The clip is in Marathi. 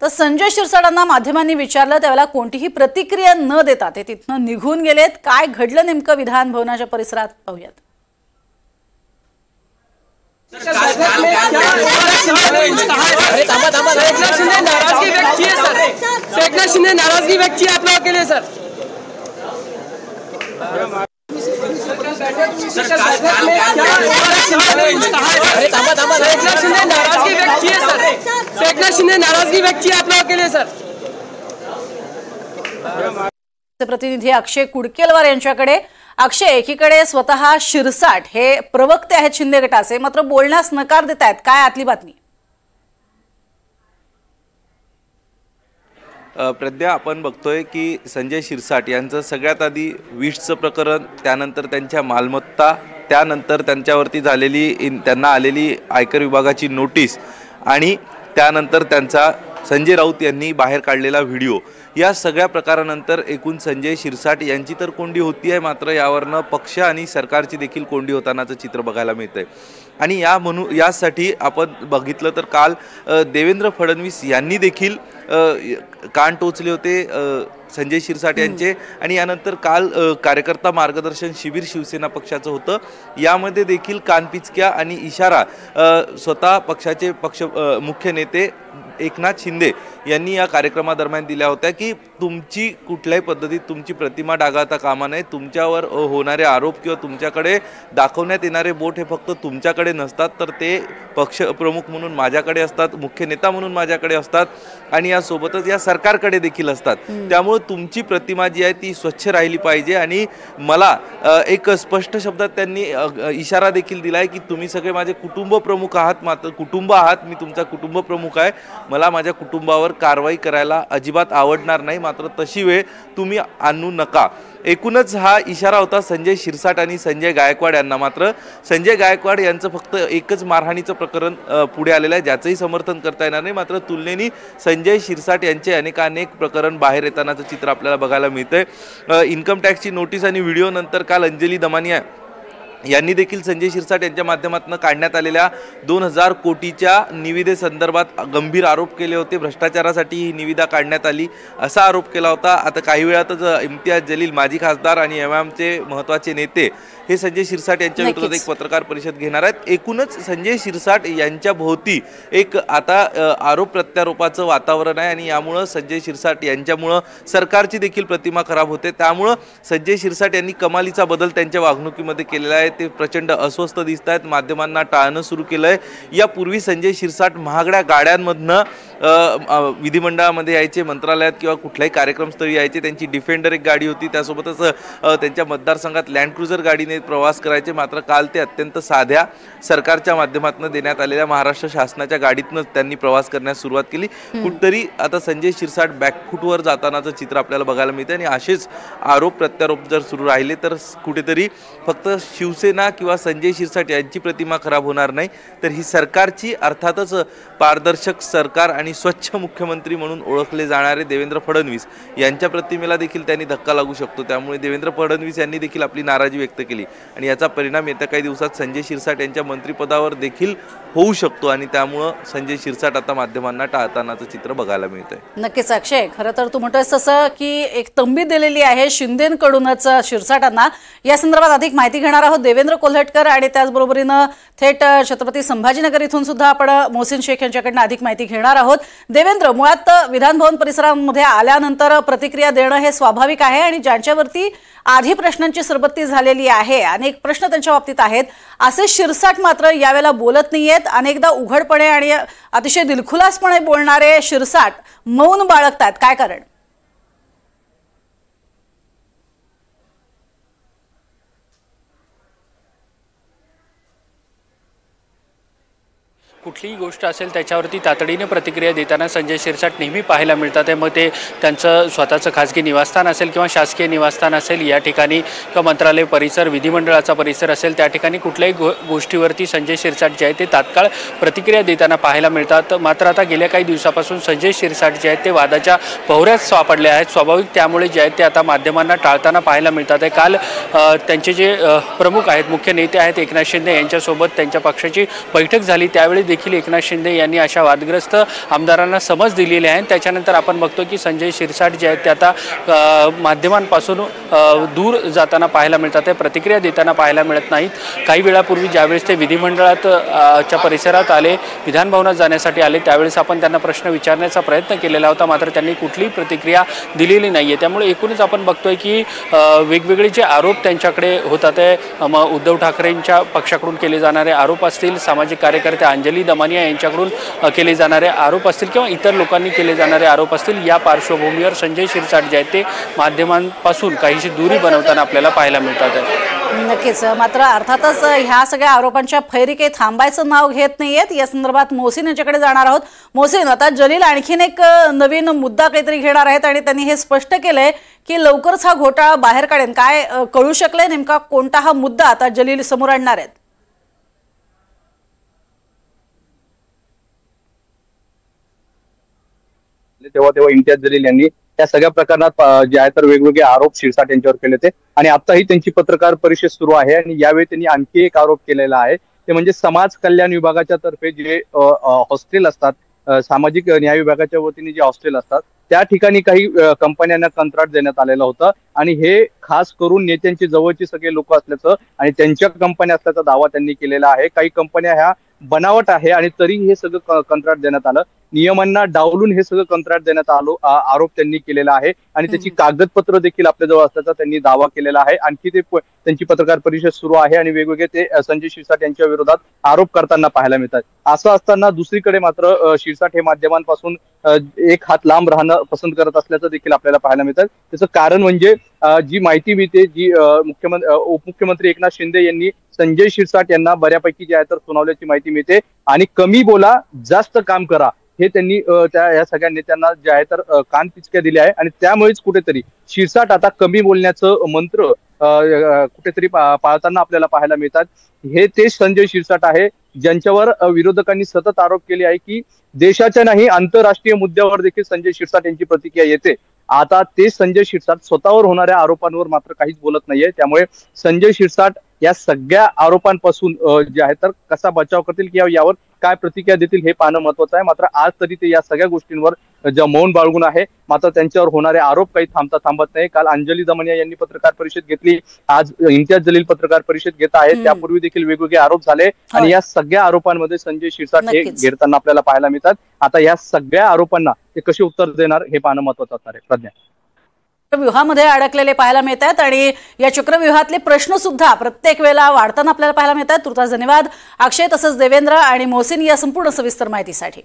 तर संजय शिरसाटांना माध्यमांनी विचारलं त्यावेळेला कोणतीही प्रतिक्रिया न देता ते तिथनं निघून गेलेत। काय घडलं नेमकं विधान भवनाच्या परिसरात पाहूयात। नाराजगी व्यक्त की आप लोगों के लिए सर। नाराजगी व्यक्त की आप लोगों के लिए सर। प्रतिनिधी अक्षय कुडकेलवार यांच्याकडे। अक्षय, एकीकडे स्वतः शिरसाट हे प्रवक्ते आहेत शिंदे गटाचे, मात्र बोलण्यास नकार देत आहेत, काय आतली बातमी? प्रज्ञा, आपण बघतोय की संजय शिरसाट यांचं सगळ्यात आधी विशचं प्रकरण, त्यानंतर त्यांच्या मालमत्ता, त्यानंतर त्यांच्यावरती झालेली त्यांना आलेली आयकर विभागाची नोटीस आणि त्यानंतर त्यांचा संजय राऊत यांनी बाहेर काढलेला व्हिडिओ, या सगळ्या प्रकारानंतर एकूण संजय शिरसाट यांची तर कोंडी होती आहे, मात्र यावरनं पक्ष आणि सरकारची देखील कोंडी होतानाचं चित्र बघायला मिळतंय। आणि यासाठी आपण बघितलं तर काल देवेंद्र फडणवीस यांनी देखील कान टोचले होते संजय शिरसाट यांचे। आणि यानंतर काल कार्यकर्ता मार्गदर्शन शिबिर शिवसेना पक्षाचं होतं, यामध्ये देखील कानपिचक्या आणि इशारा स्वतः पक्षाचे मुख्य नेते एकनाथ शिंदे यांनी या कार्यक्रमादरम्यान दिल्या होत्या की तुमची कुठल्याही पद्धतीत तुमची प्रतिमा डागाळता कामा नये, तुमच्यावर होणारे आरोप किंवा तुमच्याकडे दाखवण्यात येणारे बोट हे फक्त तुमच्याकडे नसतात, तर ते पक्ष प्रमुख म्हणून माझ्याकडे असतात, मुख्य नेता म्हणून माझ्याकडे असतात आणि यासोबतच या सरकारकडे देखील असतात। त्यामुळे तुमची प्रतिमा जी आहे ती स्वच्छ राहिली पाहिजे। आणि मला एक स्पष्ट शब्दात त्यांनी इशारा देखील दिलाय की तुम्ही सगळे माझे कुटुंब प्रमुख आहात, मात्र कुटुंब आहात, मी तुमचा कुटुंब प्रमुख आहे, मला माझ्या कुटुंबावर कारवाई करायला अजिबात आवडणार नाही, मात्र तशी वेळ तुम्ही आणू नका। एकूणच हा इशारा होता संजय शिरसाट आणि संजय गायकवाड यांना। मात्र संजय गायकवाड यांचं फक्त एकच मारहाणीचं प्रकरण पुढे आलेलं आहे, ज्याचंही समर्थन करता येणार नाही, मात्र तुलनेने संजय शिरसाट यांचे अनेक प्रकरण बाहेर येतानाचं चित्र आपल्याला बघायला मिळतंय। इन्कम टॅक्सची नोटीस आणि व्हिडिओ नंतर काल अंजली दमानिया यांनी देखील संजय शिरसाट यांच्या माध्यमातून काढण्यात आलेल्या 2000 कोटीच्या निविदेसंदर्भात गंभीर आरोप केले होते। भ्रष्टाचारासाठी ही निविदा काढण्यात आली असा आरोप केला होता। आता काही वेळातच इम्तियाज जलील माजी खासदार आणि एमआयएमचे महत्त्वाचे नेते हे संजय शिरसाट यांच्या विरोधात एक पत्रकार परिषद घेणार आहेत। एकूणच संजय शिरसाट यांच्या भोवती एक आता आरोप प्रत्यारोपाचं वातावरण आहे आणि यामुळं संजय शिरसाट यांच्यामुळं सरकारची देखील प्रतिमा खराब होते। त्यामुळं संजय शिरसाट यांनी कमालीचा बदल त्यांच्या वागणुकीमध्ये केलेला आहे, ते प्रचंड अस्वस्थ दिसत आहेत, माध्यमांना टाळणं सुरू केलंय। यापूर्वी संजय शिरसाट महागड्या गाड्यांमधनं विधिमंडळामध्ये यायचे, मंत्रालयात किंवा कुठल्याही कार्यक्रमस्थळी यायचे, त्यांची डिफेंडर एक गाडी होती, त्यासोबतच त्यांच्या मतदारसंघात लँड क्रुझर गाडीने प्रवास करायचे। मात्र काल ते अत्यंत साध्या सरकारच्या माध्यमातून देण्यात आलेल्या महाराष्ट्र शासनाच्या गाडीतनं त्यांनी प्रवास करण्यास सुरुवात केली। कुठतरी आता संजय शिरसाट बॅकफूटवर जातानाचं चित्र आपल्याला बघायला मिळतं आणि असेच आरोप प्रत्यारोप जर सुरू राहिले तर कुठेतरी फक्त शिवसेना किंवा संजय शिरसाट यांची प्रतिमा खराब होणार नाही, तर ही सरकारची, अर्थातच पारदर्शक सरकार आणि स्वच्छ मुख्यमंत्री म्हणून ओळखले जाणारे देवेंद्र फडणवीस यांच्या प्रतिमेला देखील त्यांनी धक्का लागू शकतो। त्यामुळे देवेंद्र फडणवीस यांनी देखील आपली नाराजी व्यक्त केली आणि याचा परिणाम येत्या काही दिवसात संजय शिरसाट यांच्या मंत्रिपदावर देखील होऊ शकतो आणि त्यामुळे संजय शिरसाट आता माध्यमांना टाळतानाचं चित्र बघायला मिळतंय। नक्कीच अक्षय, खरं तर तू म्हणतोस तसं की एक तंबी दिलेली आहे शिंदेंकडूनच शिरसाटांना। या संदर्भात अधिक माहिती घेणार आहोत देवेंद्र कोल्हटकर आणि त्याचबरोबरीनं थेट छत्रपती संभाजीनगर इथून सुद्धा आपण मोहसिन शेख यांच्याकडून अधिक माहिती घेणार आहोत। देवेंद्र, मुळात विधान भवन परिसरामध्ये आल्यानंतर प्रतिक्रिया देणं हे स्वाभाविक आहे आणि ज्यांच्यावरती आधी प्रश्नांची सरबत्ती झालेली आहे, अनेक प्रश्न त्यांच्या बाबतीत आहेत, असे शिरसाट मात्र यावेळेला बोलत नाहीयेत। अनेकदा उघडपणे आणि अतिशय दिलखुलासपणे बोलणारे शिरसाट मौन बाळगतात, काय कारण? कुठलीही गोष्ट असेल त्याच्यावरती तातडीने प्रतिक्रिया देताना संजय शिरसाट नेहमी पाहायला मिळतात। मग ते त्यांचं स्वतःचं खाजगी निवासस्थान असेल किंवा शासकीय निवासस्थान असेल, या ठिकाणी किंवा मंत्रालय परिसर, विधिमंडळाचा परिसर असेल, त्या ठिकाणी कुठल्याही गोष्टीवरती संजय शिरसाट जे आहेत ते तात्काळ प्रतिक्रिया देताना पाहायला मिळतात। मात्र आता गेल्या काही दिवसापासून संजय शिरसाट जे आहेत ते वादाच्या भोवऱ्यात सापडले आहेत, स्वाभाविक त्यामुळे जे आहेत ते आता माध्यमांना टाळताना पाहायला मिळतात। काल त्यांचे जे प्रमुख आहेत, मुख्य नेते आहेत एकनाथ शिंदे यांच्यासोबत त्यांच्या पक्षाची बैठक झाली, त्यावेळी देखील एकनाथ शिंदे यांनी अशा वादग्रस्त आमदारांना समज दिलेली आहे. त्याच्यानंतर आपण बघतो की संजय शिरसाट जे आहेत ते आता माध्यमांपासून दूर जाताना पाहायला मिळतात, ते प्रतिक्रिया देताना पाहायला मिळत नाहीत. काही वेळापूर्वी ज्यावेळेस ते विधिमंडळात च्या परिसरात आले, विधानभवनात जाण्यासाठी आले, त्यावेळेस आपण त्यांना प्रश्न विचारण्याचा प्रयत्न केलेला होता, मात्र त्यांनी कुठलीही प्रतिक्रिया दिलेली नाहीये. त्यामुळे एकूणच आपण बघतोय की वेगवेगळे जे आरोप त्यांच्याकडे होतात ते उद्धव ठाकरेंच्या पक्षाकडून केले जाणारे आरोप असतील, सामाजिक कार्यकर्ते अंजली दमानिया यांच्याकडून केले जाणारे आरोप असतील किंवा इतर लोकांनी केले जाणारे आरोप असतील, या पार्श्वभूमीवर संजय शिरसाट जे आहेत ते माध्यमांपासून काहीशी दूरी बनवताना आपल्याला पाहायला मिळतात. नक्कीच. मात्र अर्थातच ह्या सगळ्या आरोपांच्या फैरी काही थांबायचं नाव घेत नाहीयेत. या संदर्भात मोहसिन यांच्याकडे जाणार आहोत. मोहसिन, आता जलील आणखीन एक नवीन मुद्दा काहीतरी घेणार आहेत आणि त्यांनी हे स्पष्ट केलंय की लवकरच हा घोटाळा बाहेर काढेन. काय कळू शकलंय नेमका कोणता हा मुद्दा आता जलील समोर आणणार आहेत? तेव्हा इम्तियाज जलील यांनी त्या सगळ्या प्रकरणात जे आहे तर वेगवेगळे आरोप शिरसाट यांच्यावर केले होते आणि आताही त्यांची पत्रकार परिषद सुरू आहे आणि यावेळी त्यांनी आणखी एक आरोप केलेला आहे, ते म्हणजे समाज कल्याण विभागाच्या तर्फे जे हॉस्टेल असतात, सामाजिक न्याय विभागाच्या वतीने जे हॉस्टेल असतात त्या ठिकाणी काही कंपन्यांना कंत्राट देण्यात आलेलं होतं आणि हे खास करून नेत्यांचे जवळचे सगळे लोक असल्याचं आणि त्यांच्या कंपन्या असल्याचा दावा त्यांनी केलेला आहे. काही कंपन्या ह्या बनावट आहे आणि तरी हे सगळं कंत्राट देण्यात आलं, नियमांना डावलून हे सगळं कंत्राट देण्यात आरोप त्यांनी केलेला आहे आणि त्याची कागदपत्र देखील आपल्याजवळ असल्याचा त्यांनी दावा केलेला आहे. आणखी ते त्यांची पत्रकार परिषद सुरू आहे आणि वेगवेगळे ते संजय शिरसाट यांच्या विरोधात आरोप करताना पाहायला मिळतात. असं असताना दुसरीकडे मात्र शिरसाट हे माध्यमांपासून एक हात लांब राहणं पसंत करत असल्याचं देखील आपल्याला पाहायला मिळतं. त्याचं कारण म्हणजे जी माहिती मिळते, जी उपमुख्यमंत्री एकनाथ शिंदे यांनी संजय शिरसाट यांना बऱ्यापैकी जे आहे तर सुनावल्याची माहिती मिळते आणि कमी बोला जास्त काम करा हे त्यांनी या सगळ्या नेत्यांना जे आहे तर कान पिचक्या दिल्या आहे आणि त्यामुळेच कुठेतरी शिरसाट आता कमी बोलण्याचं मंत्र कुठेतरी पाळताना आपल्याला पाहायला मिळतात. हे तेच संजय शिरसाट आहे ज्यांच्यावर विरोधकांनी सतत आरोप केले आहे की देशाच्या नाही आंतरराष्ट्रीय मुद्द्यावर देखील संजय शिरसाट यांची प्रतिक्रिया येते. आता ते संजय शिरसाट स्वतःवर होणाऱ्या आरोपांवर मात्र काहीच बोलत नाहीये. त्यामुळे संजय शिरसाट या सगळ्या आरोपांपासून जे आहे तर कसा बचाव करतील किंवा यावर काय प्रतिक्रिया देतील हे पाहणं महत्वाचं आहे. मात्र आज तरी ते या सगळ्या गोष्टींवर ज्या मौन बाळगून आहे, मात्र त्यांच्यावर होणारे आरोप काही थांबत नाही. काल अंजली दमानिया यांनी पत्रकार परिषद घेतली, आज इम्तियाज जलील पत्रकार परिषद घेत आहेत. त्यापूर्वी देखील वेगवेगळे आरोप झाले आणि या सगळ्या आरोपांमध्ये संजय शिरसाट हे घेरताना आपल्याला पाहायला मिळतात. आता या सगळ्या आरोपांना ते कसे उत्तर देणार हे पाहणं महत्वाचं असणार आहे. प्रज्ञा, चक्रव्यूहामध्ये अडकलेले पाहायला मिळतात आणि या चक्रव्यूहातले प्रश्न सुद्धा प्रत्येक वेळेला वाढताना आपल्याला पाहायला मिळतात. तुर्तास धन्यवाद अक्षय, तसंच देवेंद्र आणि मोहसिन या संपूर्ण सविस्तर माहितीसाठी.